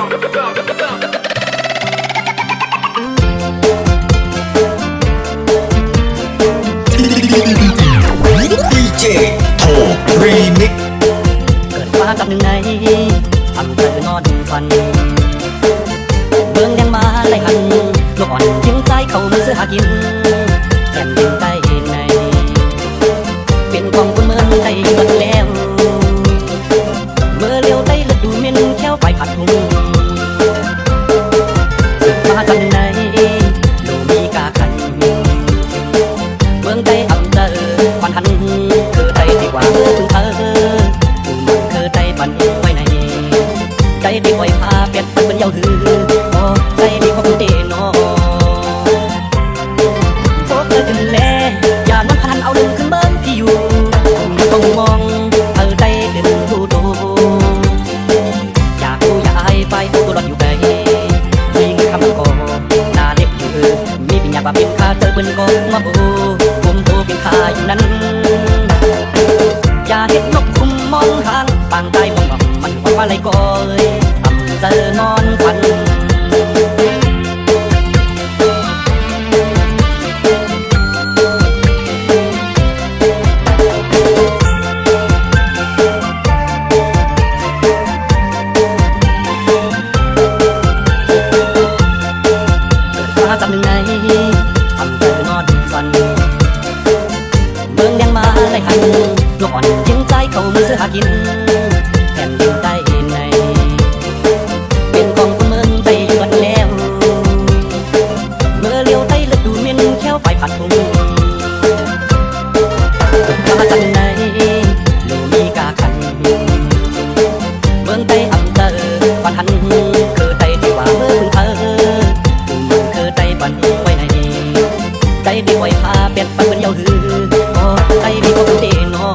ดีเจโทรีมิกเกิดมากับหนึ่งในทำเธอนอนฝันเบื้องยังมาไล่หันลูกอ่อนยิ้มใจเขามือเสื้อหากินแผ่นดินใต้ในเป็นของคนเมืองไทยหมดแล้วเมื่อเลี้ยวใต้ฤดูเม่นแค่วไปผัดทุ่งเกิดมากับหนึ่งในดูมีกาขันเมืองใต้อำเภอควันหันคือใจที่ว่าเมื่อพึ่งเธอคือใจปั่นไว้ในใจที่คอยพาเป็ดมันเป็นเย้าหือโอ้ใจที่ของเตนอพวกเธอขึ้นแลอย่านอนพันเอาดึงขึ้นเบิ้งที่อยู่ต้องมองเธอใจเดินดูดูอยากดูอยากอายไปตัวรถอยู่ไกลมีเงินคำก่อหน้าเล็บอยู่มีปัญญาบาเป็นข้าเธอเป็นก็มาบูกุมโตเป็นข้าอยู่นั้นอย่าเห็นนกคุมมองห่างปางใจมองมันว่าอะไรก็เลยทำเธอนอนฝันกับหนึ่งในทำเธอนอนฝันเมืองยังมาไล่หันลูกอ่อนยิ้มใจเขามือเสื้อหากินแผ่นดินใต้ในเป็นของคนเมืองไทยหมดแล้วเมื่อเลี้ยวใต้ฤดูเม่นแค่วไปผัดทุ่งมากันในลูมีกาขันเมืองใต้อำเภอควันหันคือใจที่ว่าเมื่อพึ่งเธอคือใจปั่นไว้ในใจที่คอยพาเป็ดปั่นเป็นเย้าหือโอ้ใจที่ของเตนอ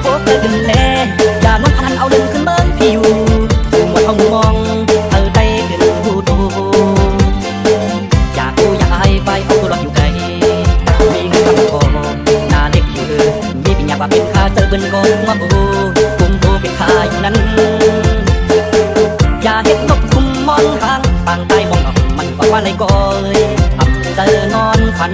พวกเธอขึ้นแลอย่านอนพันเอาดึงขึ้นเบิ้งที่อยู่หมดห้องมองเธอใจเดินดูดูอยากดูอยากอายไปเอาตัวรอดอยู่ไกลมีเงินคำขอหน้าเล็กอยู่มีปัญญาบาเป็นข้าเธอเป็นก็มาบูกุมโตเป็นข้าอยู่นั้นอย่าเห็นนกคุมมองห่างปางใจมองมันว่าอะไรก็เลยทำเธอนอนฝัน